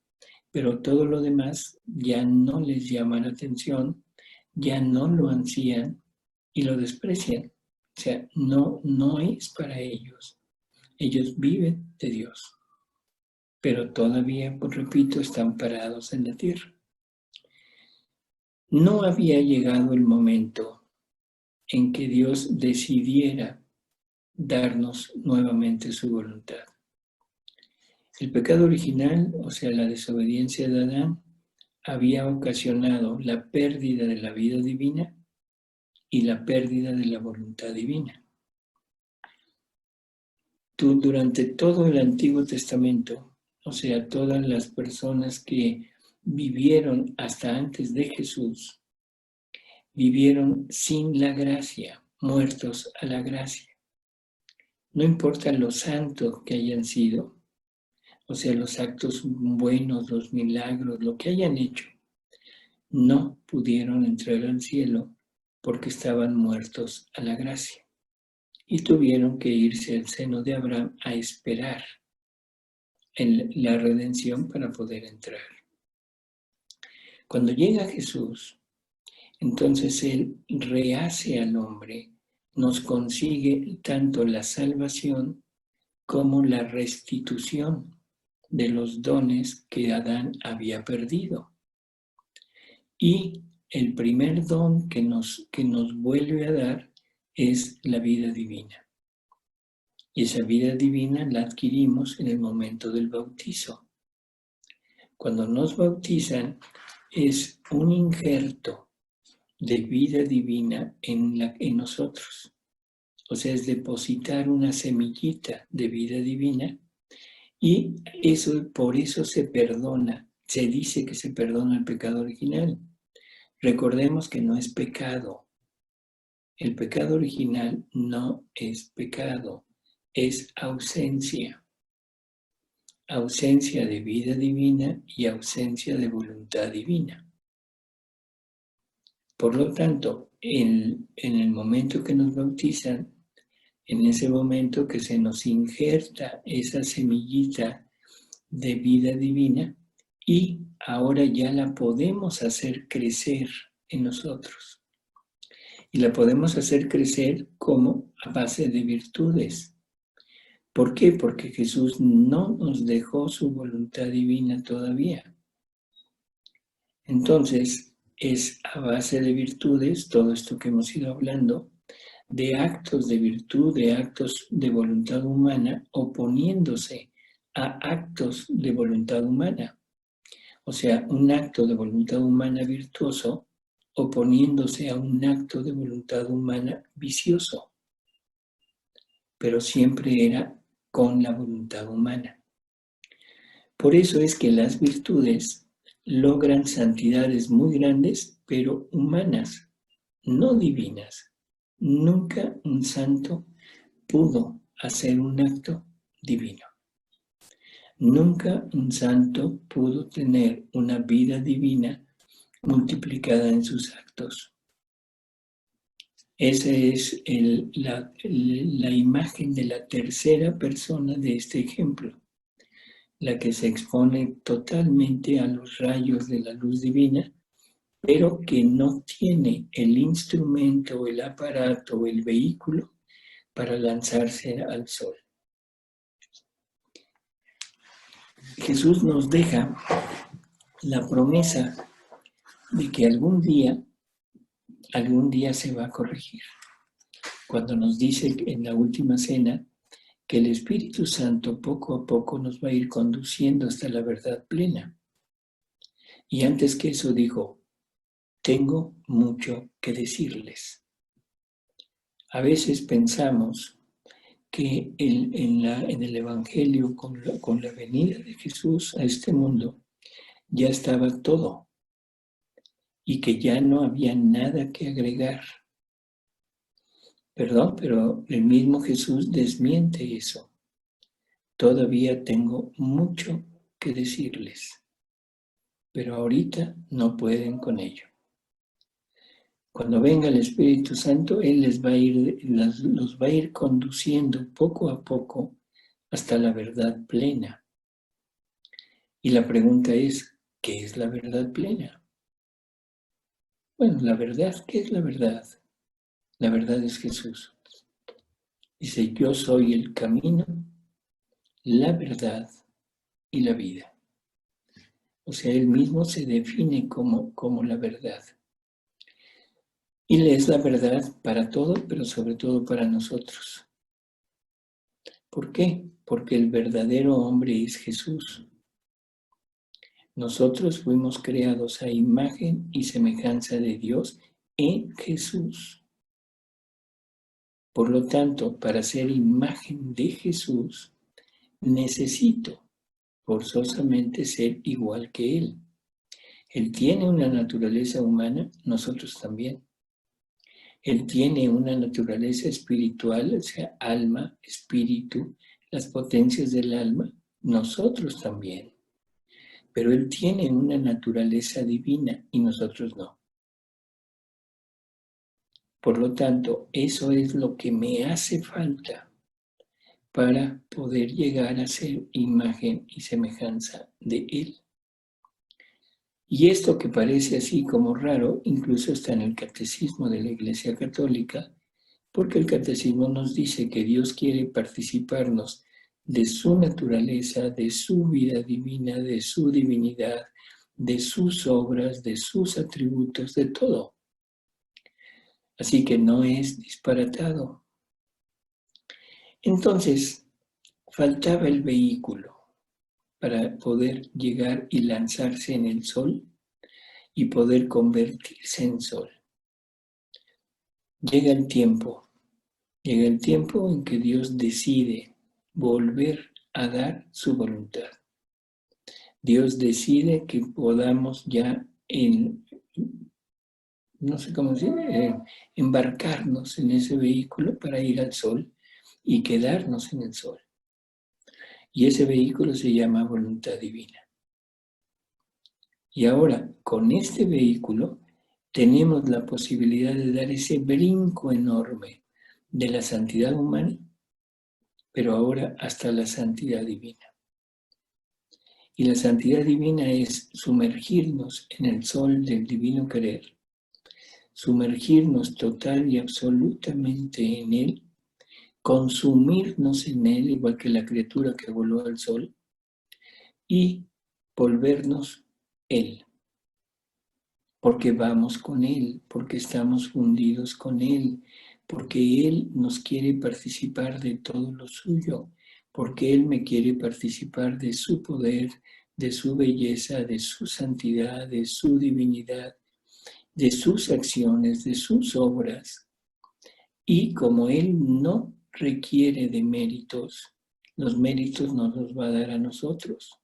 Speaker 1: Pero todo lo demás ya no les llama la atención, ya no lo ansían y lo desprecian. O sea, no es para ellos. Ellos viven de Dios, pero todavía, pues repito, están parados en la tierra. No había llegado el momento en que Dios decidiera darnos nuevamente su voluntad. El pecado original, o sea, la desobediencia de Adán, había ocasionado la pérdida de la vida divina y la pérdida de la voluntad divina. Tú, durante todo el Antiguo Testamento, o sea, todas las personas que vivieron hasta antes de Jesús, vivieron sin la gracia, muertos a la gracia. No importa lo santos que hayan sido, o sea, los actos buenos, los milagros, lo que hayan hecho, no pudieron entrar al cielo porque estaban muertos a la gracia y tuvieron que irse al seno de Abraham a esperar en la redención para poder entrar. Cuando llega Jesús, entonces Él rehace al hombre, nos consigue tanto la salvación como la restitución de los dones que Adán había perdido. Y el primer don que nos vuelve a dar es la vida divina. Y esa vida divina la adquirimos en el momento del bautizo. Cuando nos bautizan es un injerto de vida divina en nosotros. O sea, es depositar una semillita de vida divina y por eso se perdona. Se dice que se perdona el pecado original. Recordemos que no es pecado. El pecado original no es pecado, es ausencia. Ausencia de vida divina y ausencia de voluntad divina. Por lo tanto, en el momento que nos bautizan, en ese momento que se nos injerta esa semillita de vida divina y ahora ya la podemos hacer crecer en nosotros. Y la podemos hacer crecer como a base de virtudes. ¿Por qué? Porque Jesús no nos dejó su voluntad divina todavía. Entonces, es a base de virtudes, todo esto que hemos ido hablando, de actos de virtud, de actos de voluntad humana, oponiéndose a actos de voluntad humana. O sea, un acto de voluntad humana virtuoso oponiéndose a un acto de voluntad humana vicioso. Pero siempre era con la voluntad humana. Por eso es que las virtudes logran santidades muy grandes, pero humanas, no divinas. Nunca un santo pudo hacer un acto divino. Nunca un santo pudo tener una vida divina multiplicada en sus actos. Esa es la imagen de la tercera persona de este ejemplo, la que se expone totalmente a los rayos de la luz divina, pero que no tiene el instrumento, el aparato o el vehículo para lanzarse al sol. Jesús nos deja la promesa de que algún día se va a corregir. Cuando nos dice en la última cena que el Espíritu Santo poco a poco nos va a ir conduciendo hasta la verdad plena. Y antes que eso dijo, tengo mucho que decirles. A veces pensamos que en el Evangelio, con la venida de Jesús a este mundo, ya estaba todo y que ya no había nada que agregar. Perdón, pero el mismo Jesús desmiente eso. Todavía tengo mucho que decirles, pero ahorita no pueden con ello. Cuando venga el Espíritu Santo, Él los va a ir conduciendo poco a poco hasta la verdad plena. Y la pregunta es, ¿qué es la verdad plena? Bueno, la verdad, ¿qué es la verdad? La verdad es Jesús. Dice, yo soy el camino, la verdad y la vida. O sea, Él mismo se define como la verdad. Y le es la verdad para todo, pero sobre todo para nosotros. ¿Por qué? Porque el verdadero hombre es Jesús. Nosotros fuimos creados a imagen y semejanza de Dios en Jesús. Por lo tanto, para ser imagen de Jesús, necesito forzosamente ser igual que Él. Él tiene una naturaleza humana, nosotros también. Él tiene una naturaleza espiritual, o sea, alma, espíritu, las potencias del alma, nosotros también. Pero Él tiene una naturaleza divina y nosotros no. Por lo tanto, eso es lo que me hace falta para poder llegar a ser imagen y semejanza de Él. Y esto que parece así como raro, incluso está en el Catecismo de la Iglesia Católica, porque el Catecismo nos dice que Dios quiere participarnos de su naturaleza, de su vida divina, de su divinidad, de sus obras, de sus atributos, de todo. Así que no es disparatado. Entonces, faltaba el vehículo para poder llegar y lanzarse en el sol y poder convertirse en sol. Llega el tiempo en que Dios decide volver a dar su voluntad. Dios decide que podamos ya no sé cómo decir, embarcarnos en ese vehículo para ir al sol y quedarnos en el sol. Y ese vehículo se llama voluntad divina. Y ahora, con este vehículo, tenemos la posibilidad de dar ese brinco enorme de la santidad humana, pero ahora hasta la santidad divina. Y la santidad divina es sumergirnos en el sol del divino querer, sumergirnos total y absolutamente en Él, consumirnos en Él, igual que la criatura que voló al sol, y volvernos Él, porque vamos con Él, porque estamos fundidos con Él, porque Él nos quiere participar de todo lo suyo, porque Él me quiere participar de su poder, de su belleza, de su santidad, de su divinidad, de sus acciones, de sus obras. Y como Él no requiere de méritos, los méritos nos los va a dar a nosotros.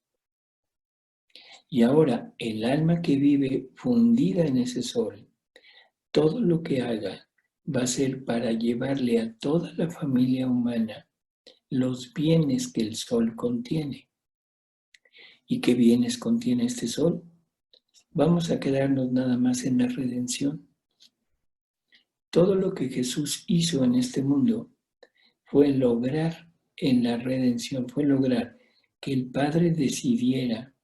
Speaker 1: Y ahora el alma que vive fundida en ese sol, todo lo que haga va a ser para llevarle a toda la familia humana los bienes que el sol contiene. ¿Y qué bienes contiene este sol? Vamos a quedarnos nada más en la redención. Todo lo que Jesús hizo en este mundo fue lograr en la redención, fue lograr que el Padre decidiera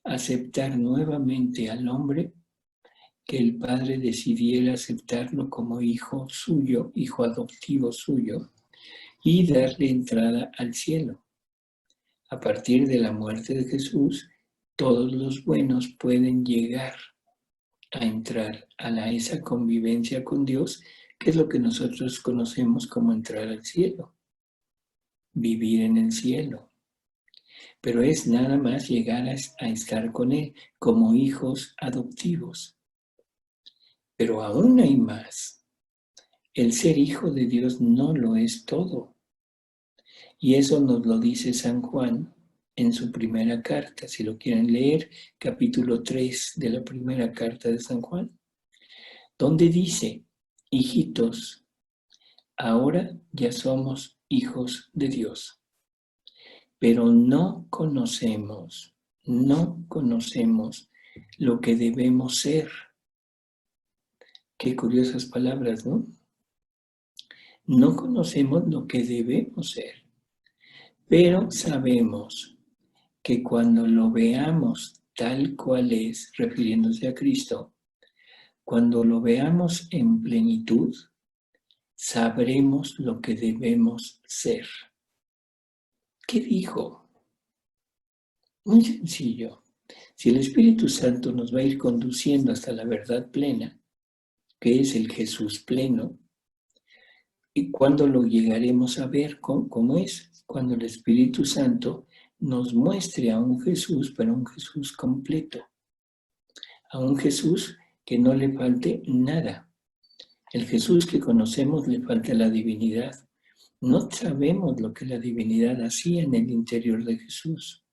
Speaker 1: aceptar nuevamente al hombre, que el Padre decidiera aceptarlo como hijo suyo, hijo adoptivo suyo, y darle entrada al cielo. A partir de la muerte de Jesús, todos los buenos pueden llegar a entrar a esa convivencia con Dios, que es lo que nosotros conocemos como entrar al cielo, vivir en el cielo. Pero es nada más llegar a estar con Él como hijos adoptivos. Pero aún hay más. El ser hijo de Dios no lo es todo. Y eso nos lo dice San Juan en su primera carta. Si lo quieren leer, capítulo 3 de la primera carta de San Juan, donde dice, hijitos, ahora ya somos hijos de Dios, pero no conocemos no conocemos lo que debemos ser. Qué curiosas palabras, ¿no? No conocemos lo que debemos ser, pero sabemos que cuando lo veamos tal cual es, refiriéndose a Cristo, cuando lo veamos en plenitud, sabremos lo que debemos ser. ¿Qué dijo? Muy sencillo. Si el Espíritu Santo nos va a ir conduciendo hasta la verdad plena, que es el Jesús pleno, ¿y cuándo lo llegaremos a ver? ¿Cómo es? Cuando el Espíritu Santo nos muestre a un Jesús, pero un Jesús completo, a un Jesús que no le falte nada. El Jesús que conocemos le falta la divinidad. No sabemos lo que la divinidad hacía en el interior de Jesús.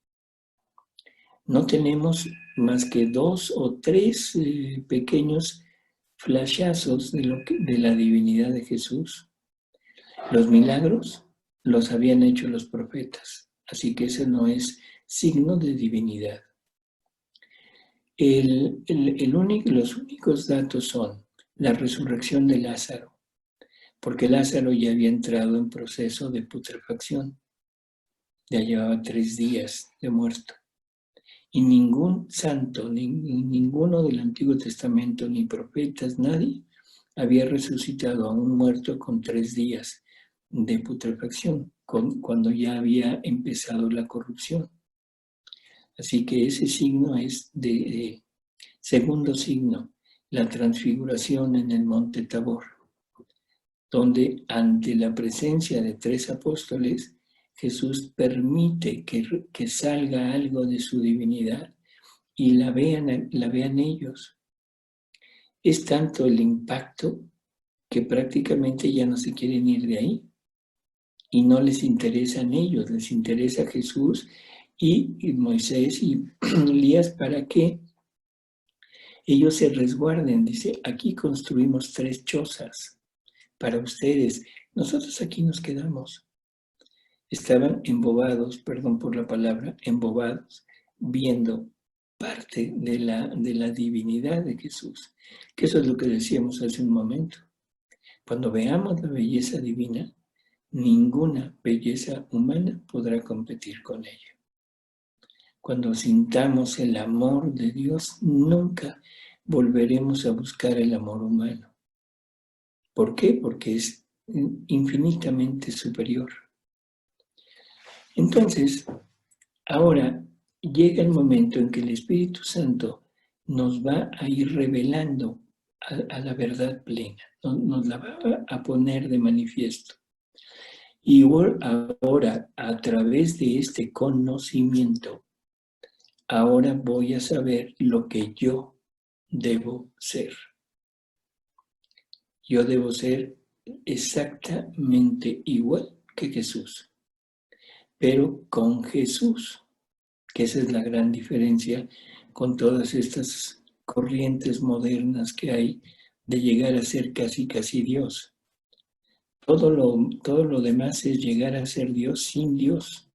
Speaker 1: No tenemos más que 2 o 3 pequeños flashazos de la divinidad de Jesús. Los milagros los habían hecho los profetas, así que ese no es signo de divinidad. Los únicos datos son la resurrección de Lázaro, porque Lázaro ya había entrado en proceso de putrefacción, ya llevaba 3 días de muerto. Y ningún santo, ninguno del Antiguo Testamento, ni profetas, nadie había resucitado a un muerto con 3 días de putrefacción, cuando ya había empezado la corrupción. Así que ese signo es de segundo signo, la transfiguración en el monte Tabor, donde ante la presencia de 3 apóstoles, Jesús permite que salga algo de su divinidad y la vean ellos. Es tanto el impacto que prácticamente ya no se quieren ir de ahí y no les interesan ellos, les interesa Jesús y Moisés y Elías para que ellos se resguarden. Dice, aquí construimos 3 chozas para ustedes, nosotros aquí nos quedamos. Estaban embobados, perdón por la palabra, embobados, viendo parte de la divinidad de Jesús, que eso es lo que decíamos hace un momento. Cuando veamos la belleza divina, ninguna belleza humana podrá competir con ella. Cuando sintamos el amor de Dios, nunca volveremos a buscar el amor humano. ¿Por qué? Porque es infinitamente superior. Entonces, ahora llega el momento en que el Espíritu Santo nos va a ir revelando a la verdad plena, nos la va a poner de manifiesto. Y ahora, a través de este conocimiento, ahora voy a saber lo que yo debo ser. Yo debo ser exactamente igual que Jesús, pero con Jesús, que esa es la gran diferencia con todas estas corrientes modernas que hay de llegar a ser casi Dios. Todo lo demás es llegar a ser Dios sin Dios.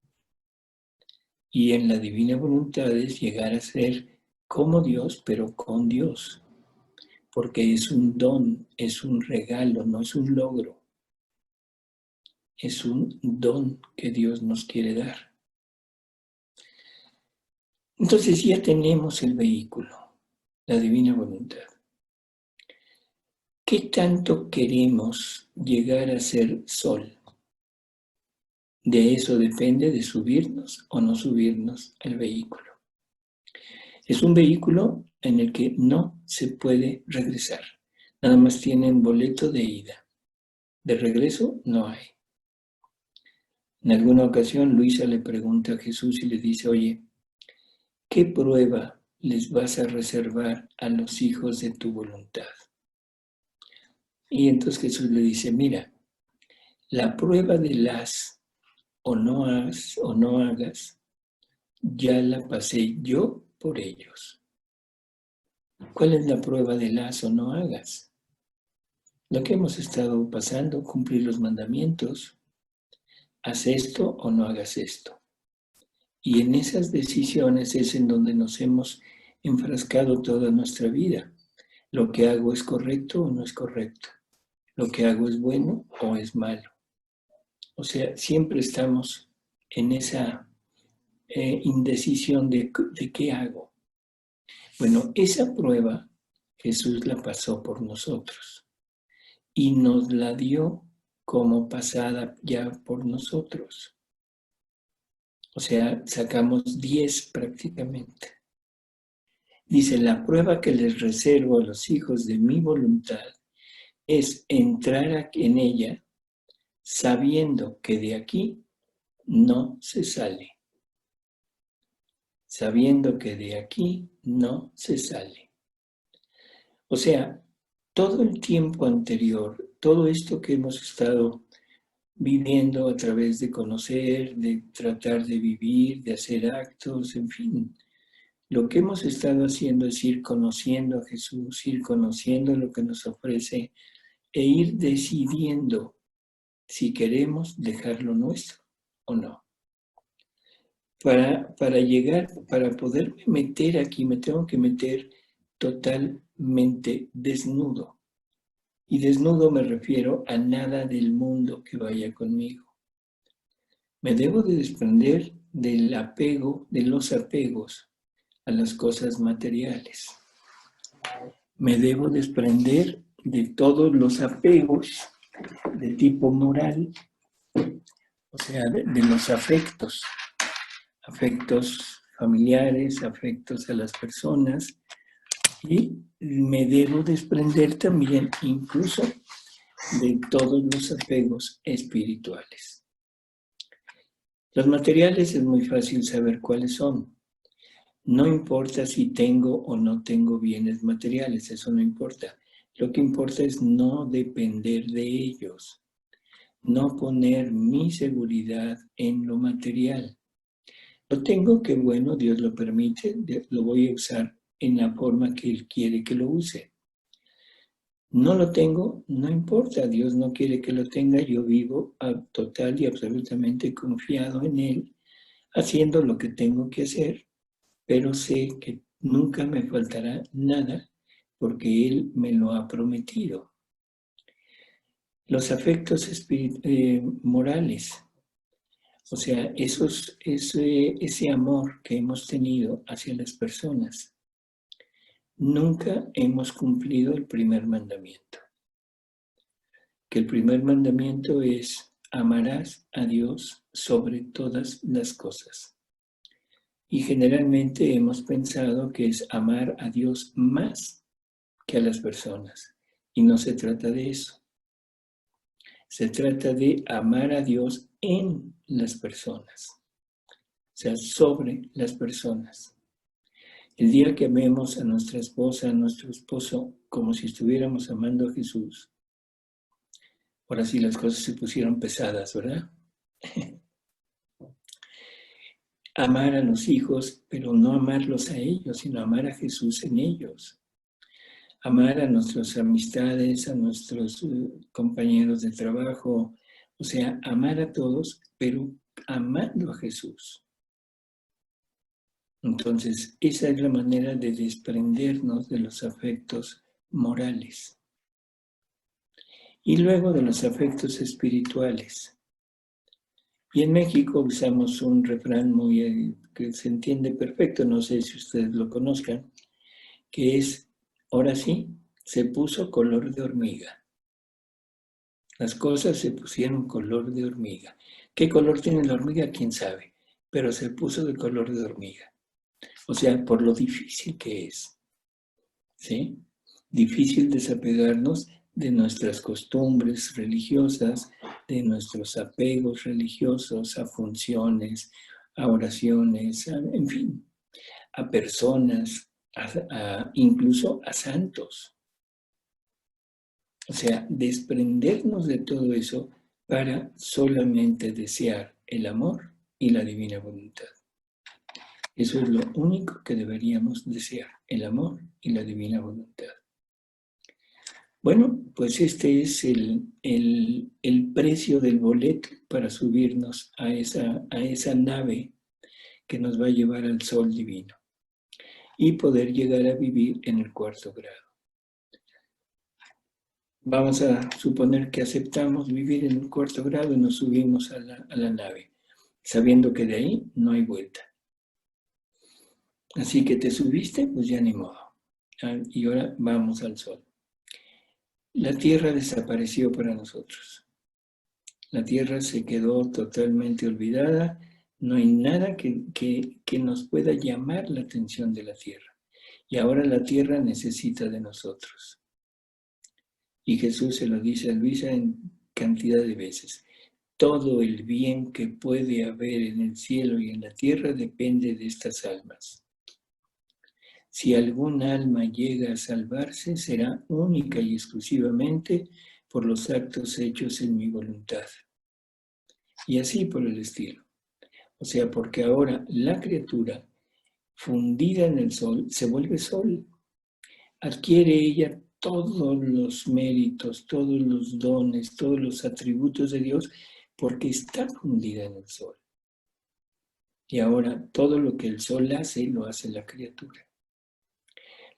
Speaker 1: Y en la divina voluntad es llegar a ser como Dios, pero con Dios. Porque es un don, es un regalo, no es un logro. Es un don que Dios nos quiere dar. Entonces ya tenemos el vehículo, la divina voluntad. ¿Qué tanto queremos llegar a ser sol? De eso depende de subirnos o no subirnos al vehículo. Es un vehículo en el que no se puede regresar. Nada más tienen boleto de ida. De regreso no hay. En alguna ocasión Luisa le pregunta a Jesús y le dice, oye, ¿qué prueba les vas a reservar a los hijos de tu voluntad? Y entonces Jesús le dice, mira, la prueba de las o no hagas, ya la pasé yo por ellos. ¿Cuál es la prueba de las o no hagas? Lo que hemos estado pasando, cumplir los mandamientos. Haz esto o no hagas esto. Y en esas decisiones es en donde nos hemos enfrascado toda nuestra vida. ¿Lo que hago es correcto o no es correcto? ¿Lo que hago es bueno o es malo? O sea, siempre estamos en esa indecisión de qué hago. Bueno, esa prueba Jesús la pasó por nosotros y nos la dio como pasada ya por nosotros. O sea, sacamos 10 prácticamente. Dice, la prueba que les reservo a los hijos de mi voluntad es entrar en ella sabiendo que de aquí no se sale. Sabiendo que de aquí no se sale. O sea, todo el tiempo anterior, todo esto que hemos estado viviendo a través de conocer, de tratar de vivir, de hacer actos, en fin, lo que hemos estado haciendo es ir conociendo a Jesús, ir conociendo lo que nos ofrece e ir decidiendo si queremos dejarlo nuestro o no. Para llegar, para poderme meter aquí, me tengo que meter totalmente desnudo. Y desnudo me refiero a nada del mundo que vaya conmigo. Me debo de desprender del apego, de los apegos a las cosas materiales. Me debo desprender de todos los apegos de tipo moral, o sea, de los afectos familiares, afectos a las personas, y me debo desprender también incluso de todos los apegos espirituales. Los materiales es muy fácil saber cuáles son. No importa si tengo o no tengo bienes materiales, eso no importa. Lo que importa es no depender de ellos, no poner mi seguridad en lo material. Lo tengo, que bueno, Dios lo permite, lo voy a usar en la forma que Él quiere que lo use. No lo tengo, no importa, Dios no quiere que lo tenga, yo vivo total y absolutamente confiado en Él, haciendo lo que tengo que hacer, pero sé que nunca me faltará nada porque Él me lo ha prometido. Los afectos morales, o sea, ese amor que hemos tenido hacia las personas, nunca hemos cumplido el primer mandamiento. Que el primer mandamiento es: amarás a Dios sobre todas las cosas. Y generalmente hemos pensado que es amar a Dios más que a las personas. Y no se trata de eso. Se trata de amar a Dios en las personas. O sea, sobre las personas. El día que amemos a nuestra esposa, a nuestro esposo, como si estuviéramos amando a Jesús, ahora sí las cosas se pusieron pesadas, ¿verdad? Amar a los hijos, pero no amarlos a ellos, sino amar a Jesús en ellos. Amar a nuestras amistades, a nuestros compañeros de trabajo, o sea, amar a todos, pero amando a Jesús. Entonces, esa es la manera de desprendernos de los afectos morales. Y luego de los afectos espirituales. Y en México usamos un refrán que se entiende perfecto, no sé si ustedes lo conozcan, que es: ahora sí, se puso color de hormiga. Las cosas se pusieron color de hormiga. ¿Qué color tiene la hormiga? ¿Quién sabe? Pero se puso de color de hormiga. O sea, por lo difícil que es. ¿Sí? Difícil desapegarnos de nuestras costumbres religiosas, de nuestros apegos religiosos a funciones, a oraciones, en fin, a personas, incluso a santos. O sea, desprendernos de todo eso para solamente desear el amor y la divina voluntad. Eso es lo único que deberíamos desear, el amor y la divina voluntad. Bueno, pues este es el precio del boleto para subirnos a esa nave que nos va a llevar al sol divino y poder llegar a vivir en el 4º grado. Vamos a suponer que aceptamos vivir en el 4º grado y nos subimos a la nave, sabiendo que de ahí no hay vuelta. Así que te subiste, pues ya ni modo. Y ahora vamos al sol. La Tierra desapareció para nosotros. La Tierra se quedó totalmente olvidada. No hay nada que nos pueda llamar la atención de la Tierra. Y ahora la Tierra necesita de nosotros. Y Jesús se lo dice a Luisa en cantidad de veces. Todo el bien que puede haber en el cielo y en la tierra depende de estas almas. Si algún alma llega a salvarse, será única y exclusivamente por los actos hechos en mi voluntad. Y así por el estilo. O sea, porque ahora la criatura fundida en el sol se vuelve sol. Adquiere ella todos los méritos, todos los dones, todos los atributos de Dios, porque está fundida en el sol. Y ahora todo lo que el sol hace, lo hace la criatura.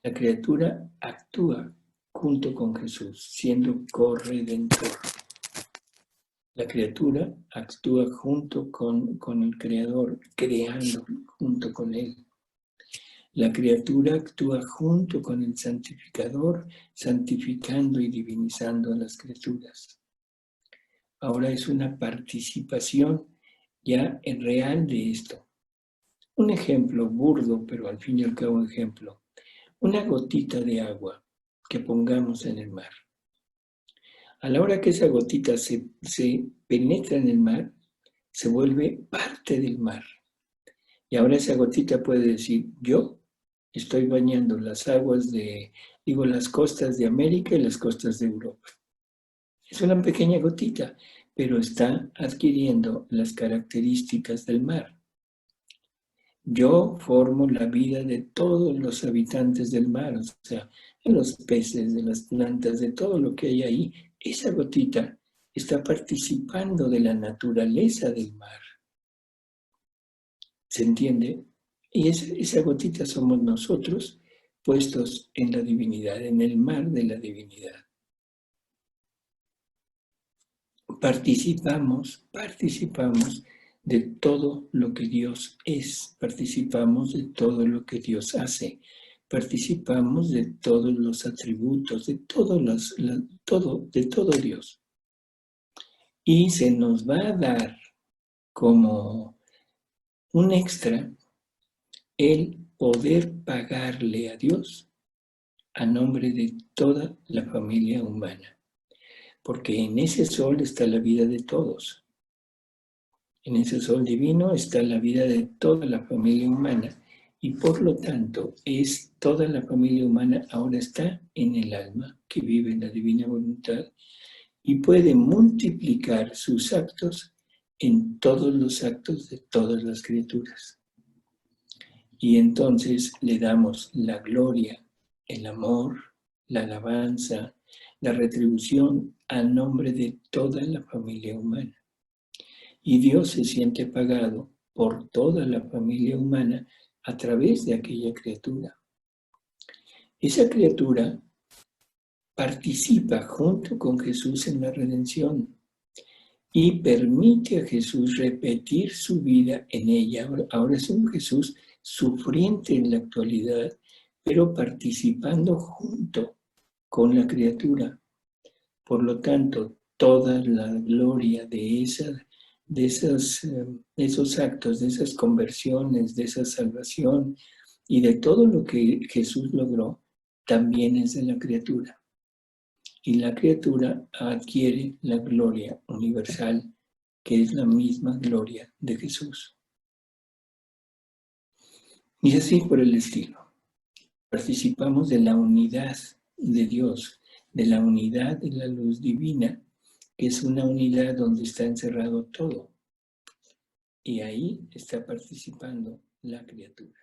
Speaker 1: La criatura actúa junto con Jesús, siendo corredentor. La criatura actúa junto con el Creador, creando junto con Él. La criatura actúa junto con el santificador, santificando y divinizando a las criaturas. Ahora es una participación ya real de esto. Un ejemplo burdo, pero al fin y al cabo ejemplo. Una gotita de agua que pongamos en el mar. A la hora que esa gotita se penetra en el mar, se vuelve parte del mar. Y ahora esa gotita puede decir, yo estoy bañando las aguas las costas de América y las costas de Europa. Es una pequeña gotita, pero está adquiriendo las características del mar. Yo formo la vida de todos los habitantes del mar, o sea, de los peces, de las plantas, de todo lo que hay ahí. Esa gotita está participando de la naturaleza del mar. ¿Se entiende? Y esa gotita somos nosotros puestos en la divinidad, en el mar de la divinidad. Participamos de todo lo que Dios es, participamos de todo lo que Dios hace, participamos de todos los atributos, de todo Dios. Y se nos va a dar como un extra el poder pagarle a Dios a nombre de toda la familia humana. Porque en ese sol está la vida de todos. En ese sol divino está la vida de toda la familia humana y por lo tanto es toda la familia humana ahora está en el alma que vive en la divina voluntad y puede multiplicar sus actos en todos los actos de todas las criaturas. Y entonces le damos la gloria, el amor, la alabanza, la retribución a nombre de toda la familia humana. Y Dios se siente pagado por toda la familia humana a través de aquella criatura. Esa criatura participa junto con Jesús en la redención y permite a Jesús repetir su vida en ella. Ahora es un Jesús sufriente en la actualidad, pero participando junto con la criatura. Por lo tanto, toda la gloria de esos actos, de esas conversiones, de esa salvación y de todo lo que Jesús logró, también es de la criatura. Y la criatura adquiere la gloria universal, que es la misma gloria de Jesús. Y así por el estilo. Participamos de la unidad de Dios, de la unidad de la luz divina, que es una unidad donde está encerrado todo. Y ahí está participando la criatura.